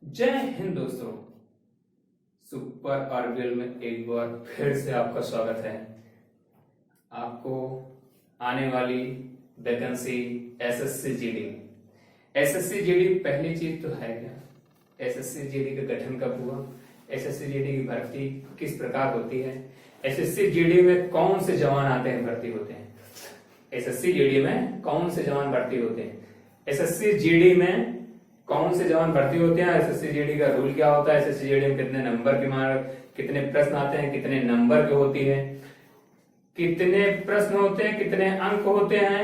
जय हिंद दोस्तों, super RBL में एक बार फिर से आपका स्वागत है। आपको आने वाली वैकेंसी एसएससी जीडी पहली चीज तो है क्या, एसएससी जीडी का गठन कब हुआ, एसएससी जीडी की भर्ती किस प्रकार होती है, एसएससी जीडी में कौन से जवान आते हैं भर्ती होते हैं, एसएससी जीडी में कौन से जवान भर्ती होते हैं, एसएससी जीडी में कौन से जवान भर्ती होते हैं, एसएससी जीडी का रूल क्या होता है, एसएससी जीडी में कितने नंबर के कितने प्रश्न आते हैं, कितने नंबर के होती है, कितने प्रश्न होते हैं, कितने अंक होते हैं,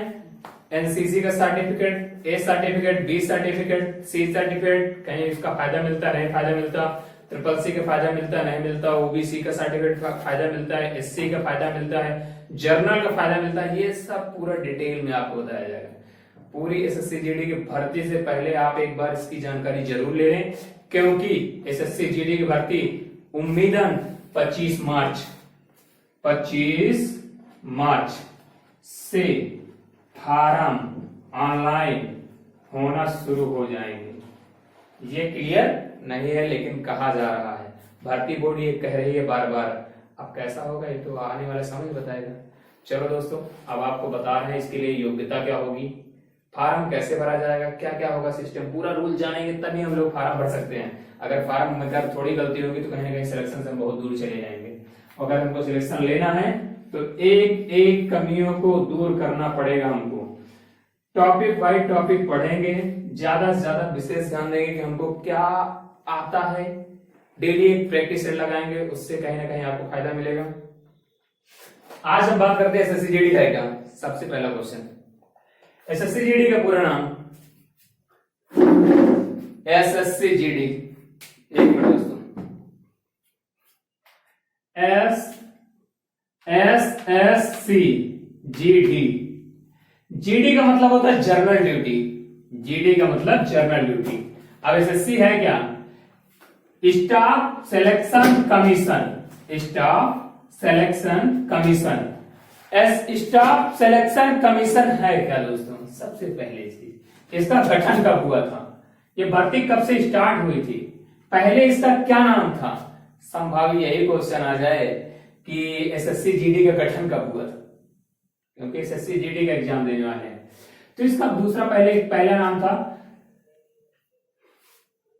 एनसीसी का certificate, A certificate, B certificate, C certificate, कहीं इसका फायदा मिलता नहीं फायदा मिलता, ट्रिपल सी का फायदा मिलता नहीं मिलता, ओबीसी का सर्टिफिकेट का फायदा मिलता है, एससी का फायदा मिलता है, जर्नल का फायदा मिलता है, ये सब पूरा डिटेल में आपको बताया जाएगा। पूरी एसएससी जीडी की भर्ती से पहले आप एक बार इसकी जानकारी जरूर ले लें, क्योंकि एसएससी जीडी की भर्ती उम्मीदन 25 मार्च से फार्म ऑनलाइन होना शुरू हो जाएंगे। ये क्लियर नहीं है लेकिन कहा जा रहा है, भर्ती बोर्ड ये कह रही है बार बार। अब कैसा होगा ये तो आने वाला समय बताएगा। चलो दोस्तों, अब आपको बता रहे हैं इसके लिए योग्यता क्या होगी, फार्म कैसे भरा जाएगा, क्या क्या होगा सिस्टम, पूरा रूल जानेंगे तभी हम लोग फार्म भर सकते हैं। अगर फार्म में अगर थोड़ी गलती होगी तो कहीं ना कहीं सिलेक्शन से हम बहुत दूर चले जाएंगे। अगर हमको सिलेक्शन लेना है तो एक एक कमियों को दूर करना पड़ेगा हमको। टॉपिक बाय टॉपिक पढ़ेंगे, ज्यादा से ज्यादा विशेष ध्यान देंगे कि हमको क्या आता है, डेली एक प्रैक्टिस सेट लगाएंगे, उससे कहीं ना कहीं आपको फायदा मिलेगा। आज हम बात करते हैं एसएससी जीडी का क्या। सबसे पहला क्वेश्चन, एसएससी जीडी का पूरा नाम, एसएससी जीडी, एक मिनट दोस्तों, एसएससी जीडी। जीडी का मतलब होता है जर्नल ड्यूटी, जीडी का मतलब जर्नल ड्यूटी। अब एसएससी है क्या, staff selection commission, staff selection commission. Staff selection commission है क्या दोस्तों, सबसे पहले चीज इसका गठन कब हुआ था, ये भर्ती कब से स्टार्ट हुई थी, पहले इसका क्या नाम था। संभावित यही क्वेश्चन आ जाए कि एसएससी जीडी का गठन कब हुआ था, क्योंकि एसएससी जीडी का एग्जाम देने वाले हैं। तो इसका दूसरा पहला नाम था,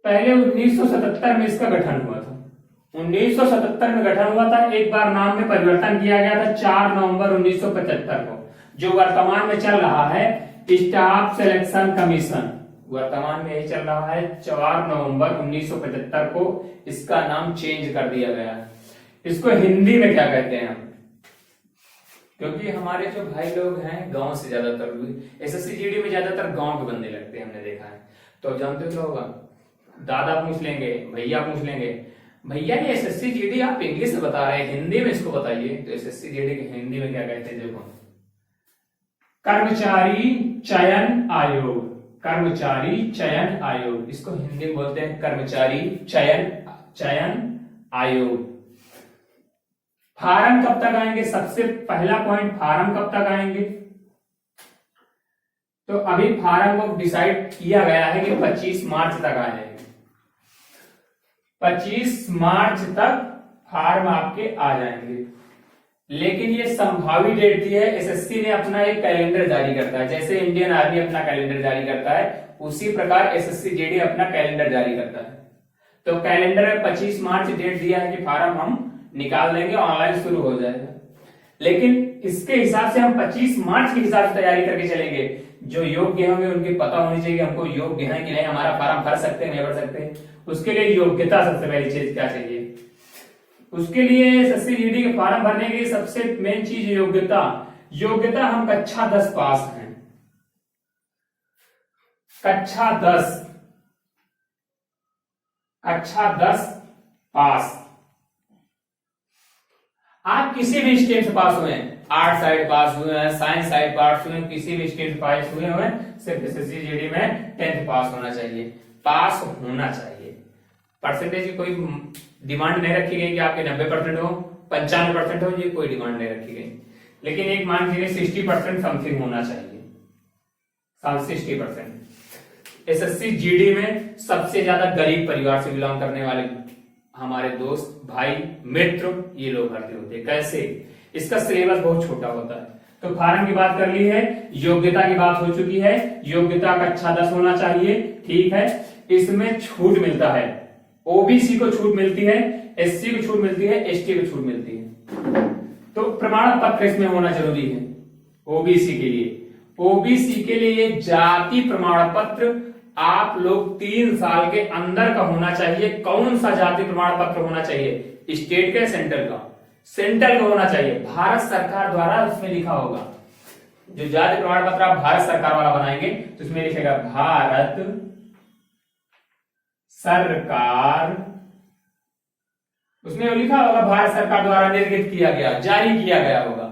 पहले 1977 में इसका गठन हुआ था, 1977 में गठन हुआ था। एक बार नाम में परिवर्तन किया गया था 4 नवंबर 1975 को। जो वर्तमान में चल रहा है स्टाफ सिलेक्शन कमीशन, वर्तमान में यही चल रहा है। 4 नवंबर 1975 को इसका नाम चेंज कर दिया गया। इसको हिंदी में क्या कहते हैं हम, क्योंकि हमारे जो भाई लोग हैं गांव से ज्यादातर एसएससी जीडी में ज्यादातर गांव के बंदे लगते हैं, हमने देखा है। तो जानते तो होगा, दादा पूछ लेंगे, भैया पूछ लेंगे, भैया ये एसएससी जीडी आप इंग्लिश में बता रहे हैं, हिंदी में इसको बताइए। तो एसएससी जीडी के हिंदी में क्या कहते हैं, देखो, कर्मचारी चयन आयोग, कर्मचारी चयन आयोग, इसको हिंदी में बोलते हैं कर्मचारी चयन आयोग। फार्म कब तक आएंगे, सबसे पहला पॉइंट, फार्म कब तक आएंगे। तो अभी फार्म को डिसाइड किया गया है कि 25 मार्च तक आ जाएंगे, 25 मार्च तक फार्म आपके आ जाएंगे। लेकिन ये संभावित डेट दी है, एसएससी ने अपना एक कैलेंडर जारी करता है, जैसे इंडियन आर्मी अपना कैलेंडर जारी करता है उसी प्रकार एसएससी जीडी अपना कैलेंडर जारी करता है। तो कैलेंडर में 25 मार्च डेट दिया है कि फार्म हम निकाल देंगे, ऑनलाइन शुरू हो जाएगा। लेकिन इसके हिसाब से हम 25 मार्च के हिसाब से तैयारी करके चलेंगे। जो योग्य होंगे उनकी पता होनी चाहिए हमको योग्य है कि नहीं, हमारा फार्म भर सकते हैं नहीं भर सकते। उसके लिए योग्यता सबसे पहली चीज क्या चाहिए, उसके लिए एसएससी जीडी के फार्म भरने के लिए सबसे मेन चीज योग्यता। योग्यता हम कक्षा 10 पास हैं, कक्षा 10 पास। आप किसी भी स्ट्रीम से पास हुए हैं, आर्ट साइड पास हुए हैं, साइंस साइड पास हुए हैं, किसी भी स्ट्रीम से पास हुए हैं, सिर्फ एसएससी जीडी में 10th पास होना चाहिए, पास होना चाहिए। परसेंटेज की कोई डिमांड नहीं रखी गई कि आपके 90% हो, 95% हो, ये कोई डिमांड नहीं रखी गई। लेकिन एक मान लीजिए 60% समथिंग होना चाहिए, 60%। एसएससी जीडी में सबसे ज्यादा गरीब परिवार से बिलोंग करने वाले हमारे दोस्त, भाई, मित्र ये लोग भर्ती होते हैं। कैसे? इसका सिलेबस बहुत छोटा होता है। तो फार्म की बात कर ली है, योग्यता की बात हो चुकी है, योग्यता का अच्छा 10 होना चाहिए, ठीक है। इसमें छूट मिलता है, ओबीसी को छूट मिलती है, एससी को छूट मिलती है, एसटी को छूट मिलती है। तो प्रमाण पत्र इसमें होना जरूरी है ओबीसी के लिए। ओबीसी के लिए जाति प्रमाण पत्र आप लोग 3 साल के अंदर का होना चाहिए। कौन सा जाति प्रमाण पत्र होना चाहिए? स्टेट का, सेंट्रल का? सेंट्रल का होना चाहिए, भारत सरकार द्वारा उसमें लिखा होगा। जो जाति प्रमाण पत्र आप भारत सरकार वाला बनाएंगे तो उसमें लिखेगा भारत सरकार, उसमें लिखा होगा भारत सरकार द्वारा निर्गत किया गया, जारी किया गया होगा।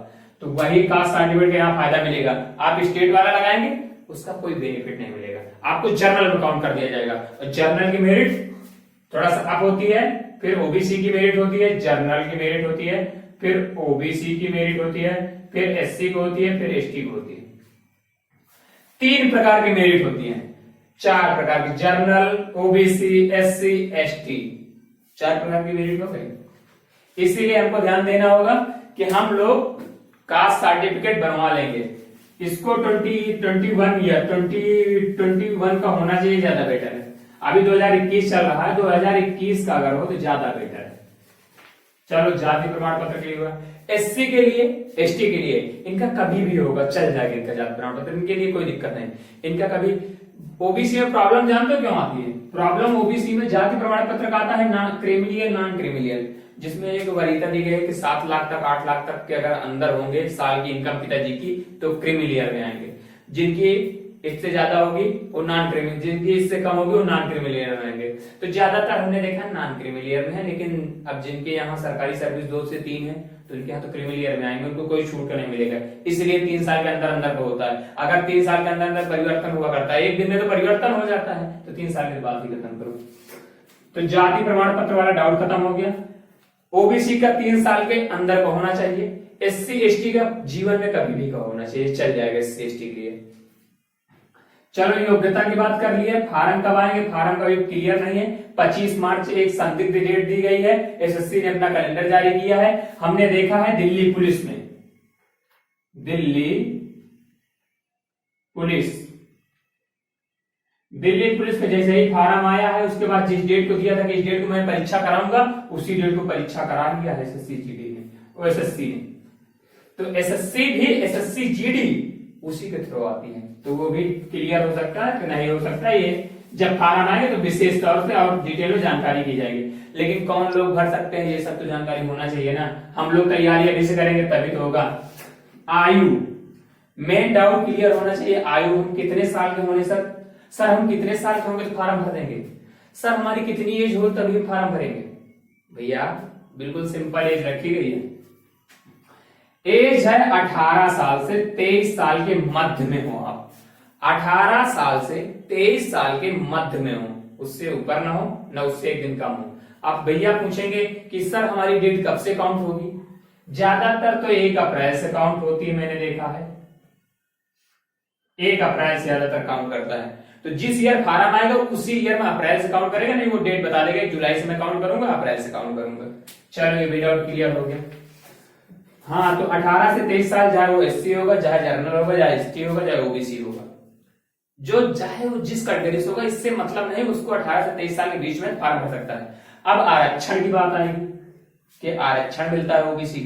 तो वही कास्ट सर्टिफिकेट का यहाँ फायदा मिलेगा। आप स्टेट वाला लगाएंगे उसका कोई बेनिफिट नहीं मिलेगा, आपको जर्नल में काउंट कर दिया जाएगा। और जर्नल की मेरिट थोड़ा सा अप होती है, फिर ओबीसी की मेरिट होती है, जर्नल की मेरिट होती है, फिर ओबीसी की मेरिट होती है, फिर एससी को होती है, फिर एसटी को होती है। 3 प्रकार की मेरिट होती है, 4 प्रकार की, जर्नल, ओबीसी, एससी, एसटी, 4 प्रकार की मेरिट हो गई। इसीलिए हमको ध्यान देना होगा कि हम लोग कास्ट सर्टिफिकेट बनवा लेंगे। इसको 2021 का होना चाहिए, ज्यादा बेटर है। अभी 2021 चल रहा है, 2021 का अगर हो तो ज्यादा बेटर है। चलो जाति प्रमाण पत्र के लिए हुआ। एससी के लिए, एसटी के लिए इनका कभी भी होगा, चल जाएगा इनका जाति प्रमाण पत्र, इनके लिए कोई दिक्कत नहीं। इनका कभी ओबीसी में प्रॉब्लम जानते हो क्यों आती है? प्रॉब्लम ओबीसी में जाति प्रमाण पत्र का आता है क्रिमिलियर, नॉन क्रिमिलियर, जिसमें एक वरीयता दी गई है कि 7 लाख तक, 8 लाख तक के अगर अंदर होंगे साल की इनकम पिताजी की तो क्रिमिलियर में आएंगे। जिनकी इससे ज्यादा होगी वो नॉन क्रिमिलियर, जिनकी इससे कम होगी वो नॉन क्रिमिलियर में आएंगे। तो ज्यादातर हमने देखा नॉन क्रिमिलियर में है, लेकिन अब जिनके यहाँ सरकारी सर्विस 2 से 3 है तो इनके यहाँ तो क्रिमिलियर में आएंगे, उनको कोई छूट का नहीं मिलेगा। इसलिए 3 साल के अंदर अंदर होता है। अगर 3 साल के अंदर अंदर परिवर्तन हुआ करता है, एक दिन में तो परिवर्तन हो जाता है, तो 3 साल के बाद ही खत्म करो। तो जाति प्रमाण पत्र वाला डाउट खत्म हो गया। ओबीसी का 3 साल के अंदर का होना चाहिए, एससी एसटी का जीवन में कभी भी का होना चाहिए, चल जाएगा एससी एसटी के लिए। चलो योग्यता की बात कर ली है। फार्म कब आएंगे? फार्म का भी क्लियर नहीं है। 25 मार्च एक संदिग्ध डेट दी गई है, एसएससी ने अपना कैलेंडर जारी किया है। हमने देखा है दिल्ली पुलिस में, दिल्ली पुलिस में जैसे ही फार्म आया है उसके बाद जिस डेट को दिया था कि इस डेट को मैं परीक्षा कराऊंगा, उसी डेट को परीक्षा करा दिया है एसएससी जीडी ने, वो एसएससी ने। तो एसएससी भी एसएससी जीडी उसी के थ्रू आती है, तो वो भी क्लियर हो सकता है कि नहीं हो सकता है। ये जब फार्म आएंगे तो विशेष तौर से और डिटेल में जानकारी की जाएगी। लेकिन कौन लोग भर सकते हैं ये सब तो जानकारी होना चाहिए ना। हम लोग तैयारी अभी से करेंगे तभी तो होगा। आयु, मेन डाउट क्लियर होना चाहिए। आयु हम कितने साल के होने सर हम कितने साल के होंगे तो फार्म भर देंगे? सर हमारी कितनी एज हो तभी फार्म भरेंगे? भैया बिल्कुल सिंपल एज रखी गई है। एज है 18 साल से 23 साल के मध्य में हो आप। 18 साल से 23 साल के मध्य में हो, उससे ऊपर ना हो ना उससे एक दिन कम हो। आप भैया पूछेंगे कि सर हमारी डेट कब से काउंट होगी? ज्यादातर तो 1 अप्रैल से काउंट होती है, मैंने देखा है 1 अप्रैल से ज्यादातर काउंट करता है। तो जिस ईयर फार्म आएगा उसी ईयर में अप्रैल से काउंट करेगा, नहीं वो डेट बता देगा जुलाई से मैं काउंट करूंगा, अप्रैल से काउंट करूंगा। चलो ये भी डाउट क्लियर हो गया। हाँ, तो 18 से 23 साल चाहे वो एससी होगा, चाहे जर्नल होगा, चाहे एसटी होगा, चाहे ओबीसी होगा, जो चाहे वो जिस कैटेगरी से होगा, इससे मतलब नहीं, उसको 18 से 23 साल के बीच में फार्म भर सकता है। अब आरक्षण की बात आएगी कि आरक्षण मिलता है ओबीसी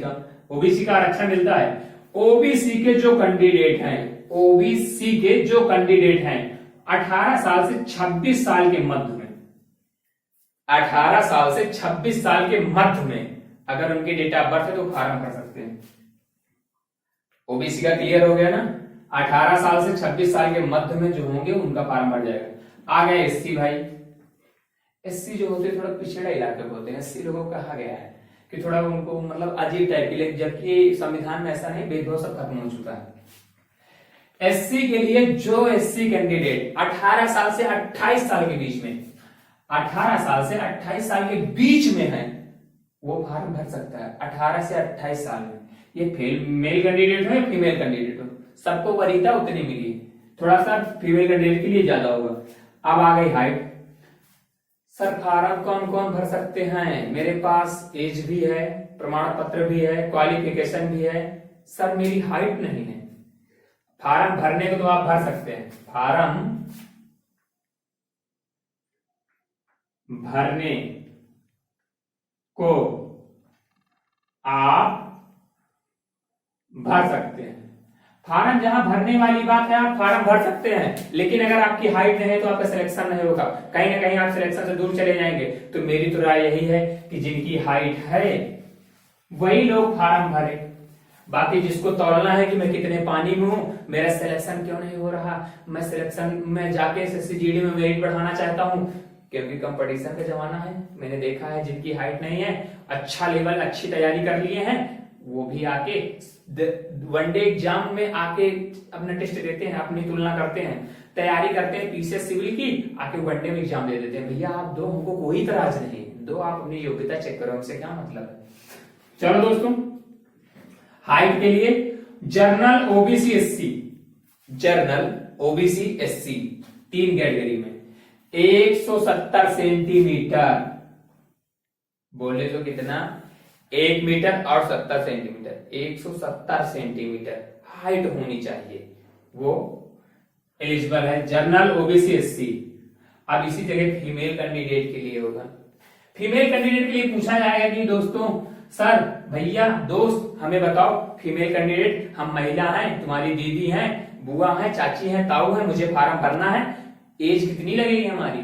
का आरक्षण मिलता है। ओबीसी के जो कैंडिडेट हैं, ओबीसी के जो कैंडिडेट हैं 18 साल से 26 साल के मध्य में, 18 साल से 26 साल के मध्य में अगर उनकी डेट ऑफ बर्थ है तो फार्म भर सकते हैं। ओबीसी का क्लियर हो गया ना। 18 साल से 26 साल के मध्य में जो होंगे उनका फार्म भर जाएगा। आ गए एससी भाई। एससी जो होते हैं थोड़ा पिछड़ा इलाके के होते हैं। एससी लोगों को कहा गया है कि थोड़ा उनको मतलब अजीब टाइप के, जबकि संविधान में ऐसा नहीं, भेदभाव सब खत्म हो चुका है। एससी के लिए जो एससी कैंडिडेट 18 साल से 28 साल के बीच में, 18 साल से 28 साल के बीच में है वो फार्म भर सकता है। 18 से 28 साल में, ये मेल कैंडिडेट हो या फीमेल कैंडिडेट हो, सबको वरीयता उतनी मिली है, थोड़ा सा फीमेल कैंडिडेट के लिए ज्यादा होगा। अब आ गई हाइट। सर फार्म कौन कौन भर सकते हैं? मेरे पास एज भी है, प्रमाण पत्र भी है, क्वालिफिकेशन भी है, सर मेरी हाइट नहीं है। फार्म भरने को तो आप भर सकते हैं, फार्म भरने को आप भर सकते हैं। फार्म जहां भरने वाली बात है आप फार्म भर सकते हैं, लेकिन अगर आपकी हाइट नहीं है तो आपका सिलेक्शन नहीं होगा, कहीं ना कहीं आप सिलेक्शन से दूर चले जाएंगे। तो मेरी तो राय यही है कि जिनकी हाइट है वही लोग फार्म भरे। बाकी जिसको तौलना है कि मैं कितने पानी में हूं, मेरा सिलेक्शन क्यों नहीं हो रहा, मैं सिलेक्शन में जाके एसएससी जीडी में मेरिट बढ़ाना चाहता हूं, क्योंकि कंपटीशन का जमाना है। मैंने देखा है जिनकी हाइट नहीं है, अच्छा लेवल अच्छी तैयारी कर लिए हैं, वो भी आके वनडे एग्जाम में आके अपना टेस्ट देते हैं, अपनी तुलना करते हैं, तैयारी करते हैं पीसीएस सिविल की, आके वनडे में एग्जाम दे देते हैं। भैया आप दो, हमको कोई इतराज नहीं, दो आप अपनी योग्यता चेक करो, हमसे क्या मतलब है। चलो दोस्तों, हाइट के लिए journal OBC SC, journal OBC SC 3 category में 170 सेंटीमीटर, बोले तो कितना, 1 मीटर और 70 सेंटीमीटर, 170 सेंटीमीटर हाइट होनी चाहिए, वो एलिजिबल है, जर्नल ओबीसी एससी। अब इसी जगह फीमेल कैंडिडेट के लिए होगा। फीमेल कैंडिडेट के लिए पूछा जाएगा कि दोस्तों, सर भैया दोस्त हमें बताओ, फीमेल कैंडिडेट, हम महिला हैं, तुम्हारी दीदी हैं, बुआ हैं, चाची हैं, ताऊ हैं, मुझे फार्म भरना है, एज कितनी लगेगी हमारी,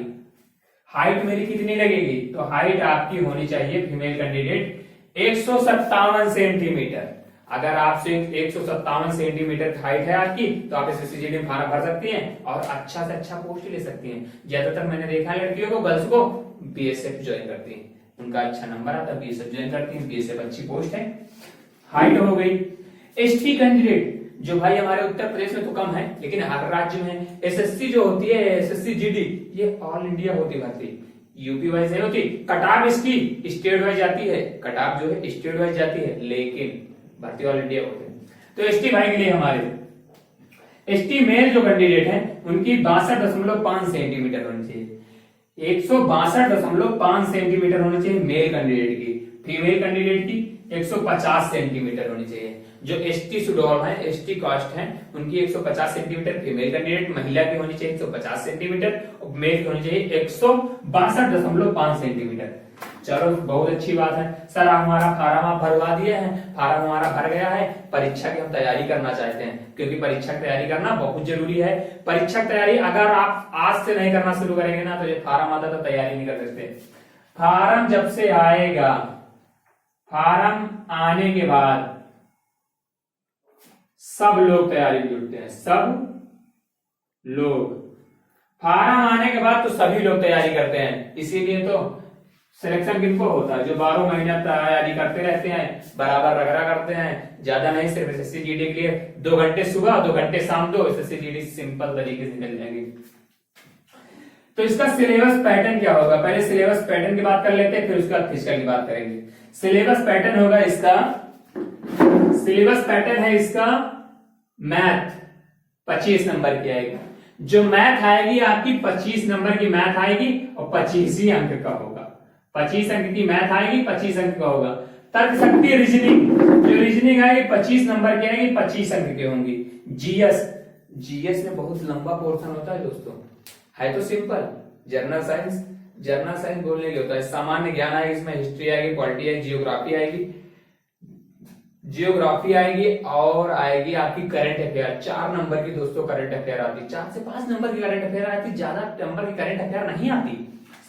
हाइट मेरी कितनी लगेगी? तो हाइट आपकी होनी चाहिए फीमेल कैंडिडेट 157 सेंटीमीटर। अगर आपसे 157 सेंटीमीटर हाइट है आपकी, तो आप एसएससी जीडी में फार्म भर सकती हैं और अच्छा से अच्छा पोस्ट ले सकती हैं। ज्यादातर मैंने देखा है लड़कियों को, गर्ल्स को बीएसएफ ज्वाइन करती हैं, उनका अच्छा नंबर आता है, बीएसएफ ज्वाइन करती हैं, बीएसएफ अच्छी पोस्ट है, हाइट हो गई। एसटी कैंडिडेट जो भाई हमारे उत्तर प्रदेश में तो कम है, लेकिन हर राज्य में एसएससी जो होती है, एसएससी जीडी, ये ऑल इंडिया होती भर्ती, यूपी वाइज है होती, कटाप इसकी स्टेट वाइज जाती है, कटाप जो है स्टेट वाइज जाती है, लेकिन भर्ती ऑल इंडिया होते हैं। तो एसटी भाई के लिए हमारे एसटी मेल जो कैंडिडेट हैं उनकी 62.5 सेंटीमीटर होनी चाहिए, 162.5 सेंटीमीटर होनी चाहिए मेल कैंडिडेट की। फीमेल कैंडिडेट की 150 सेंटीमीटर होनी चाहिए। जो एसटी शेड्यूल है, एसटी कास्ट है, उनकी 150 सेंटीमीटर फीमेल कैंडिडेट, महिला की होनी चाहिए 150 सेंटीमीटर और मेल की होनी चाहिए 162.5 सेंटीमीटर। चलो बहुत अच्छी बात है। सर हमारा फार्म आप भरवा दिए हैं, फार्म हमारा भर गया है, परीक्षा की हम तैयारी करना चाहते हैं, क्योंकि परीक्षा की तैयारी करना बहुत जरूरी है। परीक्षा की तैयारी अगर आप आज से नहीं करना शुरू करेंगे ना, तो ये फार्म आता तो तैयारी नहीं कर सकते। फार्म जब से आएगा, फार्म आने के बाद सब लोग तैयारी में जुटते हैं, सब लोग फार्म आने के बाद तो सभी लोग तैयारी करते हैं। इसीलिए तो सिलेक्शन किनको होता है, जो 12 महीने तैयारी करते रहते हैं, बराबर रगड़ा करते हैं, ज्यादा नहीं, सिर्फ एसएससी जीडी के लिए 2 घंटे सुबह 2 घंटे शाम दो, एसएससी जीडी सिंपल तरीके से निकल जाएंगे। तो इसका सिलेबस पैटर्न क्या होगा, पहले सिलेबस पैटर्न की बात कर लेते हैं, फिर उसके बाद फिजिकल की बात करेंगे। सिलेबस पैटर्न होगा इसका, सिलेबस पैटर्न है इसका, मैथ 25 नंबर की आएगी, जो मैथ आएगी आपकी 25 नंबर की मैथ आएगी और 25 ही अंक का होगा, 25 अंक की मैथ आएगी, 25 अंक का होगा। तर्क शक्ति रीजनिंग, जो रीजनिंग आएगी 25 नंबर की आएगी, 25 अंक की होंगी। जीएस, जीएस में बहुत लंबा पोर्शन होता है दोस्तों, है तो simple, general science, general science बोलने के होता है, सामान्य ज्ञान आएगी, इसमें हिस्ट्री आएगी, पॉलिटी आएगी, जियोग्राफी आएगी, जियोग्राफी आएगी और आएगी आपकी करंट अफेयर। 4 नंबर की दोस्तों करंट अफेयर आती, 4 से 5 नंबर की करंट अफेयर आती, ज्यादा नंबर की करंट अफेयर नहीं आती,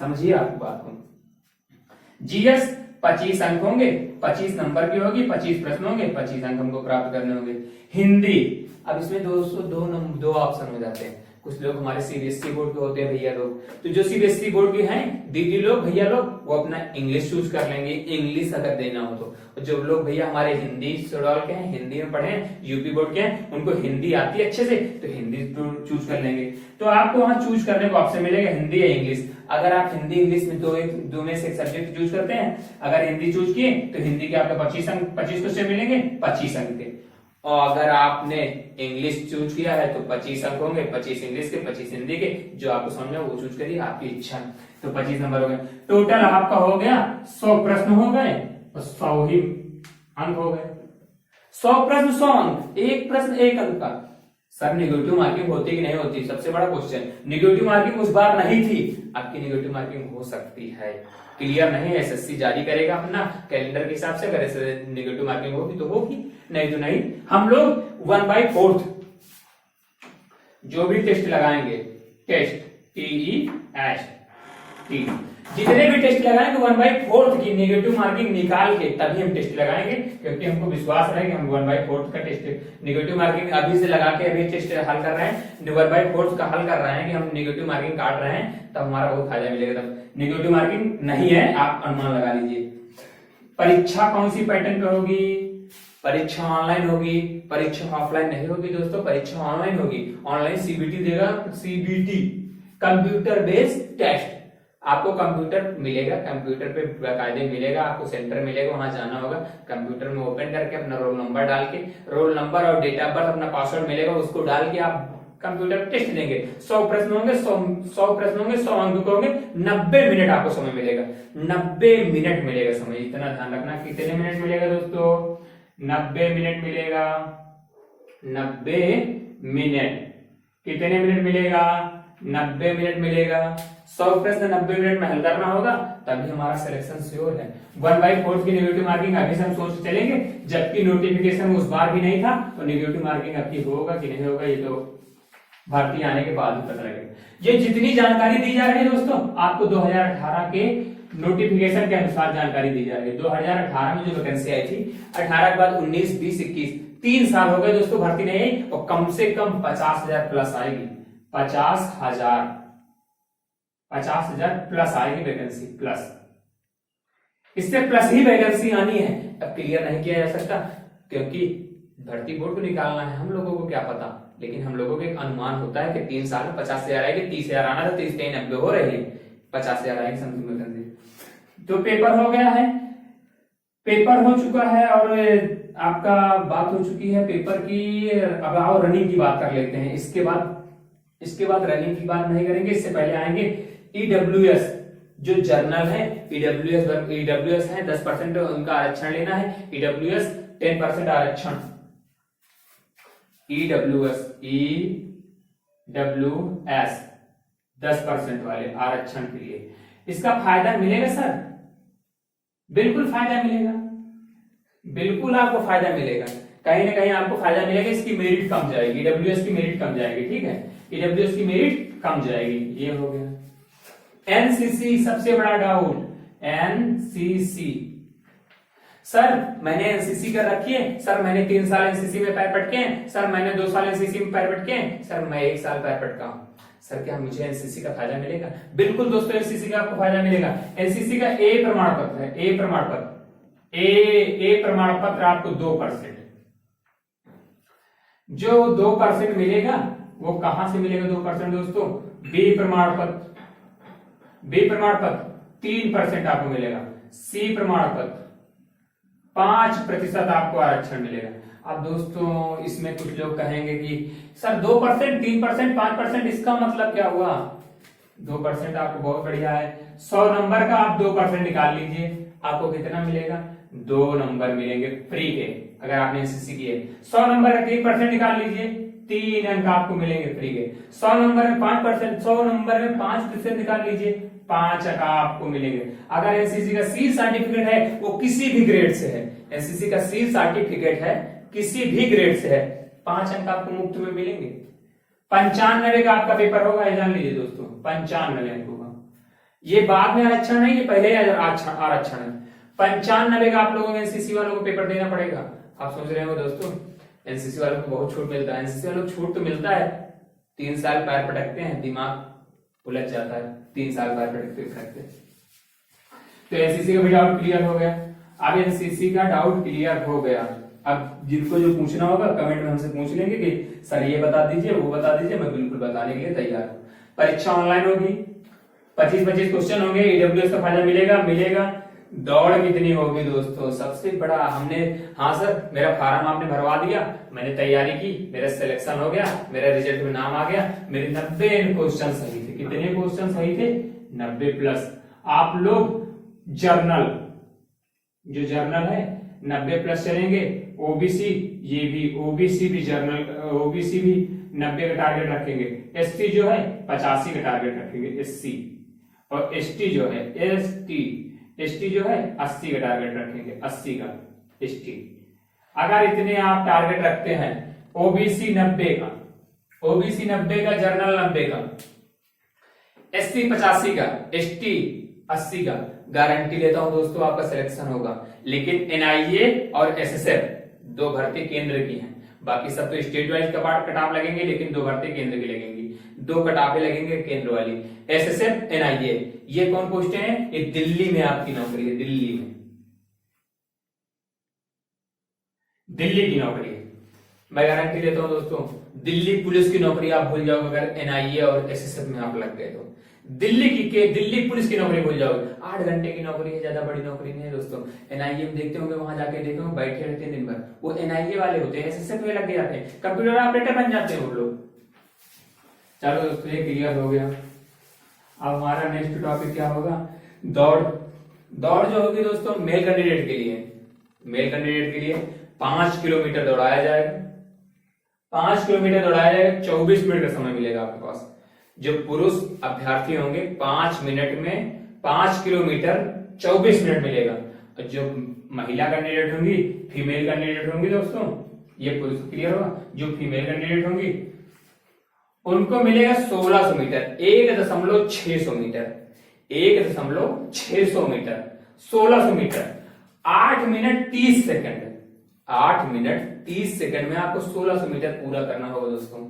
समझिए आपकी बात को। जीएस 25 अंक होंगे, 25 नंबर की होगी, 25 प्रश्न होंगे, 25 अंक हमको प्राप्त करने होंगे। हिंदी, अब इसमें दोस्तों दो ऑप्शन हो जाते हैं, कुछ लोग हमारे सीबीएसई बोर्ड के होते हैं भैया लोग, तो जो सीबीएसई बोर्ड के हैं दीदी लोग भैया लोग, वो अपना इंग्लिश चूज कर लेंगे, इंग्लिश अगर देना हो तो। जो लोग भैया हमारे हिंदी शेड्यूल के हैं, हिंदी में पढ़े हैं, यूपी बोर्ड के हैं, उनको हिंदी आती है अच्छे से, तो हिंदी चूज कर लेंगे। तो आपको वहां चूज करने को ऑप्शन मिलेगा हिंदी या इंग्लिश। अगर आप हिंदी इंग्लिश में दो में से एक सब्जेक्ट चूज करते हैं, अगर हिंदी चूज किए तो हिंदी के आपको 25 अंक, 25 क्वेश्चन मिलेंगे 25 अंक के, और अगर आपने इंग्लिश चूज किया है तो 25 अंक होंगे, 25 इंग्लिश के 25 हिंदी के, जो आपको समझ में वो चूज करिए, आपकी इच्छा। तो 25 नंबर हो गए। टोटल आपका हो गया 100 प्रश्न हो गए और 100 ही अंक हो गए। 100 प्रश्न 100 अंक, एक प्रश्न 1 अंक का। सर नेगेटिव मार्किंग होती कि नहीं होती, सबसे बड़ा क्वेश्चन। नेगेटिव मार्किंग उस बार नहीं थी, आपकी नेगेटिव मार्किंग हो सकती है। क्लियर नहीं है, एसएससी जारी करेगा अपना कैलेंडर के हिसाब से, अगर नेगेटिव मार्किंग होगी तो होगी, नहीं तो नहीं। हम लोग 1/4 जो भी टेस्ट लगाएंगे, टेस्ट TEST, जितने भी टेस्ट लगाएंगे 1/4 की नेगेटिव मार्किंग निकाल के तभी हम टेस्ट लगाएंगे, क्योंकि हमको विश्वास है कि हम 1/4 का टेस्ट नेगेटिव मार्किंग अभी से लगा के अभी टेस्ट हल कर रहे हैं, 1/4 का हल कर रहे हैं कि हम नेगेटिव मार्किंग काट रहे हैं, तब हमारा बहुत फायदा मिलेगा। तब नेगेटिव मार्किंग नहीं है, आप अनुमान लगा लीजिए। परीक्षा कौन सी पैटर्न पे होगी? परीक्षा ऑनलाइन होगी, परीक्षा ऑफलाइन नहीं होगी दोस्तों, परीक्षा ऑनलाइन होगी। ऑनलाइन सीबीटी देगा, सीबीटी कंप्यूटर बेस्ड टेस्ट। आपको कंप्यूटर मिलेगा, कंप्यूटर पे बाकायदे मिलेगा, आपको सेंटर मिलेगा, वहां जाना होगा, कंप्यूटर में ओपन करके अपना रोल नंबर डाल के, रोल नंबर और डेट ऑफ बर्थ अपना पासवर्ड मिलेगा, उसको डाल के आप कंप्यूटर टेस्ट देंगे। 100 प्रश्न होंगे, 100 प्रश्न होंगे, 100 अंक होंगे, 90 मिनट आपको समय मिलेगा, 90 मिनट मिलेगा समय। इतना ध्यान रखना, कितने मिनट मिलेगा दोस्तों? 90 मिनट मिलेगा, 90 मिनट। कितने मिनट मिलेगा? 90 मिनट मिलेगा। 100 प्रश्न 90 मिनट में हल करना होगा, तभी हमारा सिलेक्शन श्योर है। 1/4 की नेगेटिव मार्किंग अभी से हम सोच चलेंगे, जबकि नोटिफिकेशन उस बार भी नहीं था, तो नेगेटिव मार्किंग आपकी होगा कि नहीं होगा ये तो भर्ती आने के बाद ही पता लगेगा। ये जितनी जानकारी दी जा रही है दोस्तों, आपको 2018 के नोटिफिकेशन के अनुसार जानकारी दी जा रही है। 2018 में जो वैकेंसी आई थी, 18 के बाद 19, 20, 21, 3 साल हो गए दोस्तों, भर्ती नहीं आई, और कम से कम 50,000 प्लस आएगी। 50,000 प्लस आएगी वैकेंसी, प्लस। इससे प्लस ही वैकेंसी आनी है। अब क्लियर नहीं किया जा सकता, क्योंकि भर्ती बोर्ड को निकालना है, हम लोगों को क्या पता, लेकिन हम लोगों को एक अनुमान होता है कि 3 साल में 50,000 आएगी, 30,000 आना था, 30 90 हो रही है, 50,000 आएगी समथिंग वैकेंसी। तो पेपर हो गया है, पेपर हो चुका है, और आपका बात हो चुकी है पेपर की। अब आओ रनिंग की बात कर लेते हैं। इसके बाद रनिंग की बात नहीं करेंगे, इससे पहले आएंगे ईडब्ल्यूएस, जो जर्नल है। ईडब्ल्यूएस है, 10% उनका आरक्षण लेना है। ईडब्ल्यूएस 10% आरक्षण, ईडब्ल्यूएस 10% वाले आरक्षण के लिए इसका फायदा मिलेगा सर? बिल्कुल फायदा मिलेगा, बिल्कुल आपको फायदा मिलेगा, कहीं ना कहीं आपको फायदा मिलेगा। इसकी मेरिट कम जाएगी, ईडब्ल्यूएस की मेरिट कम जाएगी, ठीक है, ईडब्ल्यूएस की मेरिट कम जाएगी। ये हो गया। एनसीसी, सबसे बड़ा डाउट, एनसीसी। सर मैंने एनसीसी कर रखी है, सर मैंने 3 साल एनसीसी में पैर पटके हैं, सर मैंने 2 साल एनसीसी में पैर पटके हैं, सर मैं 1 साल पैर पटका हूं, सर क्या मुझे एनसीसी का फायदा मिलेगा? बिल्कुल दोस्तों, एनसीसी का आपको फायदा मिलेगा। एनसीसी का ए प्रमाण पत्र है, ए प्रमाण पत्र आपको 2%, जो 2% मिलेगा वो कहां से मिलेगा? 2% दोस्तों, बी प्रमाण पत्र 3% आपको मिलेगा। सी प्रमाण पत्र 5% आपको आरक्षण मिलेगा। अब दोस्तों इसमें कुछ लोग कहेंगे कि सर 2%, 3%, 5%, इसका मतलब क्या हुआ? 2% आपको बहुत बढ़िया है। 100 नंबर का आप 2% निकाल लीजिए, आपको कितना मिलेगा? 2 नंबर मिलेंगे फ्री के, अगर आपने एनसीसी की है। 100 नंबर का 3% निकाल लीजिए, 3 अंक आपको मिलेंगे फ्री के। 100 नंबर में 5%, 100 नंबर में 5% निकाल लीजिए, 5 अंक आपको मिलेंगे। अगर एनसीसी का सी सर्टिफिकेट है, वो किसी भी ग्रेड से है, एनसीसी का सी सर्टिफिकेट है किसी भी ग्रेड से है, 5 अंक आपको मुफ्त में मिलेंगे। 95 का आपका पेपर होगा, ये जान लीजिए दोस्तों, 95 अंक होगा। ये बाद में आरक्षण नहीं, ये पहले आरक्षण है। 95 का आप लोगों को एनसीसी वालों को पेपर देना पड़ेगा। आप सोच रहे हो दोस्तों एनसीसी वालों को बहुत छूट मिलता है, एनसीसी वालों को छूट तो मिलता है, 3 साल पैर पटकते हैं, दिमाग उलझ जाता है, 3 साल पैर पटकते। तो एनसीसी का भी डाउट क्लियर हो गया। अब एनसीसी का डाउट क्लियर हो गया। अब जिनको जो पूछना होगा कमेंट में हमसे पूछ लेंगे कि सर ये बता दीजिए, वो बता दीजिए, मैं बिल्कुल बताने के लिए तैयार हूं। परीक्षा ऑनलाइन होगी, 25 क्वेश्चन होंगे। ईडब्ल्यूएस का फायदा मिलेगा। दौड़ कितनी होगी दोस्तों, सबसे बड़ा हमने, हाँ सर मेरा फार्म आपने भरवा दिया, मैंने तैयारी की, मेरा सिलेक्शन हो गया, मेरा रिजल्ट में नाम आ गया, मेरे 90 क्वेश्चन सही थे। कितने क्वेश्चन सही थे? 90 प्लस। आप लोग जर्नल, जो जर्नल है 90 प्लस चलेंगे। ओबीसी, ये भी ओबीसी भी जर्नल, ओबीसी भी 90 का टारगेट रखेंगे। एसटी जो है 85 का टारगेट रखेंगे, एससी। और एसटी जो है, एसटी जो है 80 का टारगेट रखेंगे, 80 का एसटी। अगर इतने आप टारगेट रखते हैं, ओबीसी 90 का, ओबीसी 90 का, जर्नल 90 का, एससी 85 का, एसटी 80 का, गारंटी लेता हूं दोस्तों आपका सिलेक्शन होगा। लेकिन एनआईए और एसएसएफ दो भर्ती केंद्र की हैं, बाकी सब तो स्टेट वाइज कटाप लगेंगे, लेकिन दो भर्ती केंद्र की लगेंगी, दो कटापे लगेंगे केंद्र वाली। एसएसएफ, एनआईए, ये कौन पोस्टें हैं? ये दिल्ली में आपकी नौकरी है, दिल्ली में, दिल्ली की नौकरी है। मैं गारंटी लेता हूं दोस्तों, दिल्ली पुलिस की नौकरी आप भूल जाओगे अगर एनआईए और एसएसएफ में आप लग गए तो। दिल्ली पुलिस की नौकरी भूल जाओगे। 8 घंटे की नौकरी है, ज्यादा बड़ी नौकरी नहीं है दोस्तों। एनआईए में देखते होंगे, वहां जाके देखते होंगे बैठे रहते हैं दिन भर, वो एनआईए वाले होते हैं, एसएसएफ में लग जाते हैं, कंप्यूटर ऑपरेटर बन जाते हैं वो लोग। चलो दोस्तों ये क्लियर हो गया। अब हमारा नेक्स्ट टॉपिक क्या होगा? दौड़। दौड़ जो होगी दोस्तों मेल कैंडिडेट के लिए, मेल कैंडिडेट के लिए 5 किलोमीटर दौड़ाया जाएगा, 5 किलोमीटर दौड़ाया जाएगा, 24 मिनट का समय मिलेगा आपके पास। जो पुरुष अभ्यर्थी होंगे 5 मिनट में 5 किलोमीटर 24 मिनट मिलेगा, और जो महिला कैंडिडेट होंगी, फीमेल कैंडिडेट होंगी दोस्तों, ये पुरुष क्लियर होगा, जो फीमेल कैंडिडेट होंगी उनको मिलेगा 1600 meter, 1.600 meter, 1.600 meter, 1600 meter, 8 minute 30 second, 8 minute 30 second में आपको 1600 मीटर पूरा करना होगा दोस्तों।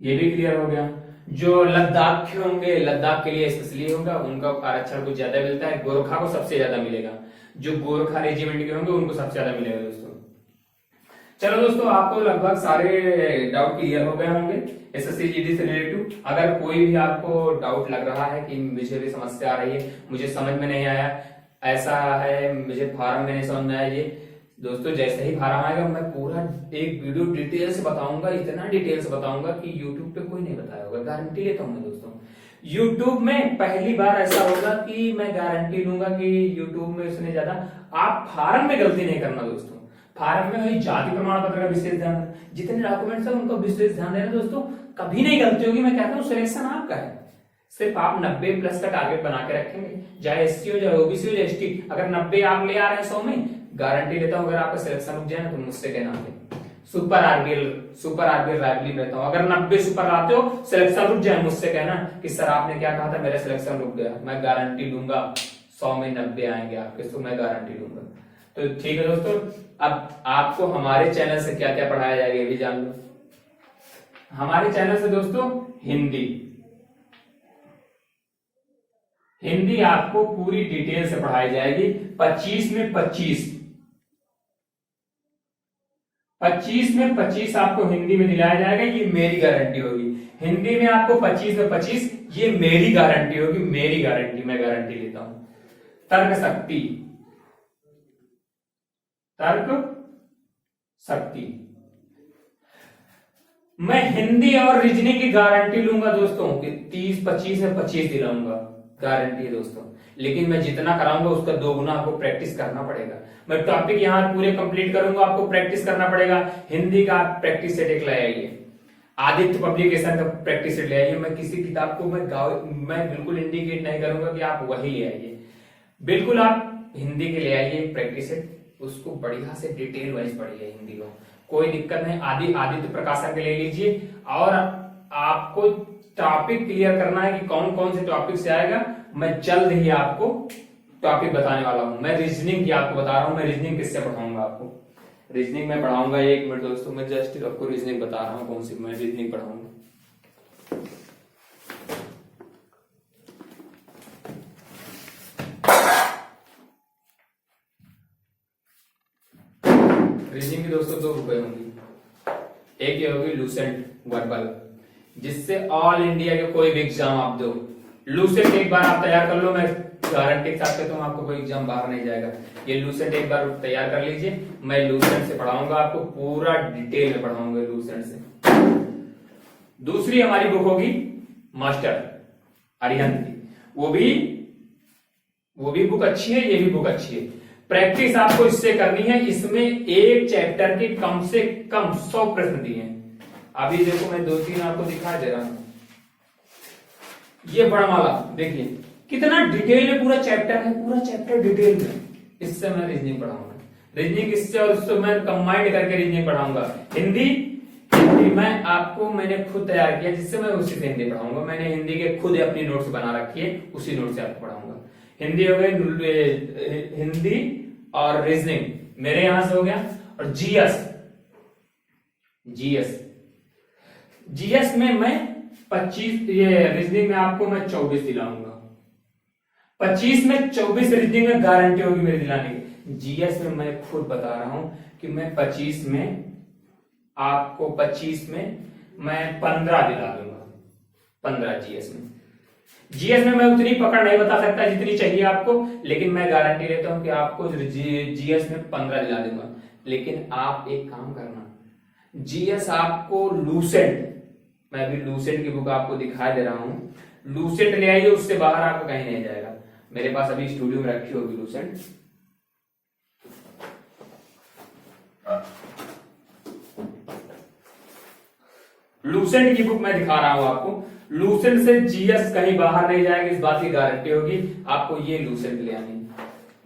ये भी क्लियर हो गया। जो लद्दाख के होंगे, लद्दाख के लिए स्पेशली होगा, उनका आरक्षण कुछ ज्यादा मिलता है, गोरखा को सबसे ज्यादा मिलेगा, जो गोरखा रेजिमेंट के होंगे उनको सबसे ज्यादा मिलेगा दोस्तों। चलो दोस्तों, आपको लगभग सारे डाउट क्लियर हो गए होंगे एसएससी जीडी से रिलेटेड। अगर कोई भी आपको डाउट लग रहा है कि मुझे भी समस्या आ रही है, मुझे समझ में नहीं आया, ऐसा है मुझे फार्म में नहीं समझ में आया, ये दोस्तों जैसे ही फार्म आएगा मैं पूरा एक वीडियो डिटेल से बताऊंगा, इतना डिटेल से बताऊंगा कि यूट्यूब पे कोई नहीं बताया होगा, गारंटी लेता हूं मैं दोस्तों। यूट्यूब में पहली बार ऐसा होगा कि मैं गारंटी लूंगा कि यूट्यूब में उसने ज्यादा, आप फार्म में गलती नहीं करना दोस्तों। फार्म में वही जाति प्रमाण पत्र का विशेष ध्यान, जितने डॉक्यूमेंट्स है उनका विशेष ध्यान देना दोस्तों, कभी नहीं गलती होगी। मैं कहता हूँ सिलेक्शन आपका है, सिर्फ आप 90 प्लस का टारगेट बना के रखेंगे, चाहे एससी हो, चाहे ओबीसी हो, चाहे एसटी। अगर 90 आप ले आ रहे हैं 100 में, गारंटी लेता हूं अगर आपका सिलेक्शन रुक जाए तो मुझसे कहना है सुपर आरबीएल राइवलिंग रहता हूं। अगर 90 सुपर आते हो, सिलेक्शन रुक जाए, मुझसे कहना कि सर आपने क्या कहा था, मेरा सिलेक्शन रुक गया। मैं गारंटी दूंगा 100 में 90 आएंगे आपके, तो मैं गारंटी दूंगा। तो ठीक है दोस्तों, अब आपको हमारे चैनल से क्या क्या पढ़ाया जाएगा ये भी जान लो। हमारे चैनल से दोस्तों हिंदी आपको पूरी डिटेल से पढ़ाई जाएगी। 25 में 25 आपको हिंदी में दिलाया जाएगा, ये मेरी गारंटी होगी। हिंदी में आपको 25 में 25, ये मेरी गारंटी होगी, मेरी गारंटी, मैं गारंटी लेता हूं। तर्क शक्ति मैं हिंदी और रीजनिंग की गारंटी लूंगा दोस्तों कि 25 में 25 दिलाऊंगा, गारंटी है दोस्तों। लेकिन मैं जितना कराऊंगा उसका 2 गुना आपको प्रैक्टिस करना पड़ेगा। मैं टॉपिक यहाँ पूरे कंप्लीट करूंगा, आपको प्रैक्टिस करना पड़ेगा। हिंदी का प्रैक्टिस सेट एक ले आइए, आदित्य पब्लिकेशन का प्रैक्टिस सेट ले आइए। मैं किसी किताब को मैं बिल्कुल इंडिकेट नहीं करूंगा कि आप वही ले आइए, बिल्कुल आप हिंदी के ले आइए प्रैक्टिस सेट, उसको बढ़िया से डिटेल वाइज पढ़िए हिंदी को, कोई दिक्कत नहीं। आदित्य प्रकाशन के ले लीजिए, और आपको टॉपिक क्लियर करना है कि कौन कौन से टॉपिक से आएगा। मैं जल्द ही आपको टॉपिक बताने वाला हूं। मैं रीजनिंग की आपको बता रहा हूं, मैं रीजनिंग किससे पढ़ाऊंगा आपको, रीजनिंग में पढ़ाऊंगा। 1 मिनट दोस्तों, मैं जस्ट आपको रीजनिंग बता रहा हूं, कौन सी मैं रीजनिंग पढ़ाऊंगा। रीजनिंग की दोस्तों 2 रुपए होंगी। एक ये होगी लूसेंट वर्बल, जिससे ऑल इंडिया के कोई भी एग्जाम आप दो, लूसेंट एक बार आप तैयार कर लो। मैं गारंटी के साथ कहता हूँ आपको कोई एग्जाम बाहर नहीं जाएगा। ये लूसेंट एक बार तैयार कर लीजिए, मैं लूसेंट से पढ़ाऊंगा आपको, पूरा डिटेल में पढ़ाऊंगा लूसेंट से। दूसरी हमारी बुक होगी मास्टर अरिहंत की, वो भी बुक अच्छी है, ये भी बुक अच्छी है। प्रैक्टिस आपको इससे करनी है, इसमें एक चैप्टर के कम से कम 100 प्रश्न दिए हैं। अभी देखो मैं 2-3 आपको दिखा दे रहा हूं। ये वर्णमाला देखिए कितना डिटेल में पूरा चैप्टर है, पूरा चैप्टर डिटेल में। इससे मैं रीजनिंग पढ़ाऊंगा, रीजनिंग इससे और उससे मैं कंबाइंड करके रीजनिंग पढ़ाऊंगा। हिंदी मैं आपको मैंने खुद तैयार किया, जिससे मैं उसी से हिंदी पढ़ाऊंगा। मैंने हिंदी के खुद अपनी नोट्स बना रखी है, उसी नोट से आपको पढ़ाऊंगा। हिंदी हो गई, हिंदी और रीजनिंग मेरे यहां से हो गया। और जीएस में मैं 25, ये रीजनिंग में आपको मैं 24 दिलाऊंगा। 25 में 24 रीजनिंग में गारंटी होगी मेरे दिलाने की। जीएस में मैं खुद बता रहा हूं कि मैं 25 में आपको 25 में मैं 15 दिला दूंगा। 15 जीएस में मैं उतनी पकड़ नहीं बता सकता जितनी चाहिए आपको, लेकिन मैं गारंटी लेता हूं कि आपको जीएस में 15 दिला दूंगा। लेकिन आप एक काम करना, जीएस आपको लूसेंट, मैं अभी लूसेंट की बुक आपको दिखा दे रहा हूं, लूसेंट ले आइए, उससे बाहर आपको कहीं नहीं जाएगा। मेरे पास अभी स्टूडियो में रखी होगी लूसेंट। लूसेंट की बुक मैं दिखा रहा हूं आपको। लूसेंट से जीएस कहीं बाहर नहीं जाएगा, इस बात की गारंटी होगी। आपको ये लूसेंट ले आनी,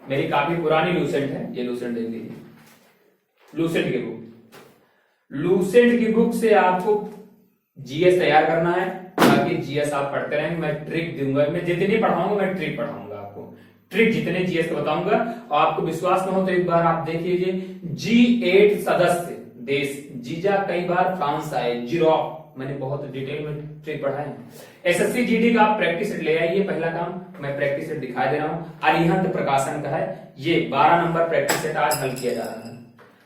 मेरी काफी पुरानी लूसेंट है, ये लूसेंट देख लीजिए। लूसेंट की बुक से आपको जीएस तैयार करना है, ताकि जीएस आप पढ़ते रहेंगे। मैं ट्रिक दूंगा, मैं जितनी पढ़ाऊंगा मैं ट्रिक पढ़ाऊंगा आपको, ट्रिक जितने जीएस को बताऊंगा। और आपको विश्वास न हो तो एक बार आप देख लीजिए, G8 सदस्य देश, जीजा कई बार फ्रांस आए, यूरोप, मैंने बहुत डिटेल में ट्रिक पढ़ा है। एसएससी जीडी का आप प्रैक्टिस सेट ले आइए। पहला काम मैं प्रैक्टिस सेट दिखा दे रहा हूं, अरिहंत प्रकाशन का है। ये 12 नंबर प्रैक्टिस सेट आज हल किया जा रहा है।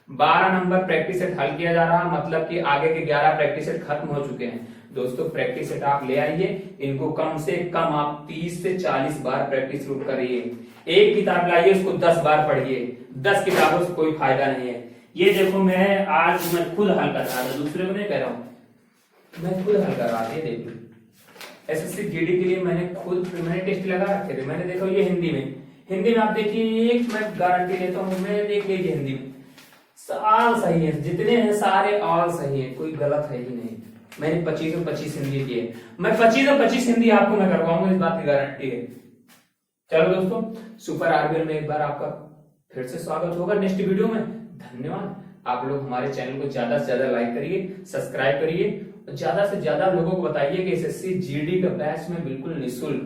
12 नंबर प्रैक्टिस सेट हल किया जा रहा है, मतलब कि आगे के 11 प्रैक्टिस सेट खत्म हो चुके हैं। दोस्तों प्रैक्टिस सेट आप ले आइए, इनको कम से कम आप 30 से 40 बार प्रैक्टिस रूप करिए। एक किताब लाइए, उसको 10 बार पढ़िए। 10 किताबों से कोई फायदा नहीं है। ये देखो मैं आज मैं खुद हल कर रहा था, दूसरे को नहीं कह रहा हूं, मैं खुद हल कर रहा था। ये देखिए एसएससी जीडी के लिए मैंने टेस्ट लगा रखे थे। मैंने देखा ये हिंदी में आप देखिए, एक मैं गारंटी लेता हूँ, मैं देख लीजिए हिंदी में ऑल सही है, जितने हैं सारे ऑल सही है, कोई गलत है ही नहीं। मैंने 25 में 25 हिंदी की है, मैं 25 में 25 हिंदी आपको मैं करवाऊंगा, इस बात की गारंटी है। चलो दोस्तों, सुपर आरबीएल में एक बार आपका फिर से स्वागत होगा नेक्स्ट वीडियो में। धन्यवाद। आप लोग हमारे चैनल को ज्यादा से ज्यादा लाइक करिए, सब्सक्राइब करिए, और ज्यादा से ज्यादा लोगों को बताइए कि एसएससी जीडी का बैच में बिल्कुल निःशुल्क,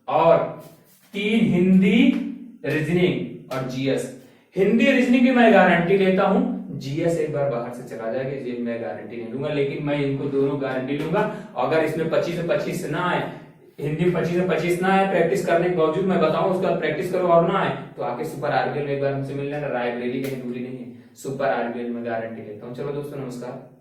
और 3 हिंदी, रीजनिंग और जीएस। हिंदी रीजनिंग की मैं गारंटी लेता हूं, जीएस एक बार बाहर से चला जाएगा, ये मैं गारंटी नहीं लूंगा, लेकिन मैं इनको दोनों गारंटी लूंगा। अगर इसमें 25 से 25 ना आए, हिंदी 25 से 25 ना आए, प्रैक्टिस करने के बावजूद मैं बताऊं उसके बाद प्रैक्टिस करो और ना आए, तो आके सुपर आरबीएल में एक बार हमसे मिल लेना। रायबरेली कहीं दूरी नहीं है, सुपर आरबीएल में गारंटी लेता हूं। चलो दोस्तों, नमस्कार।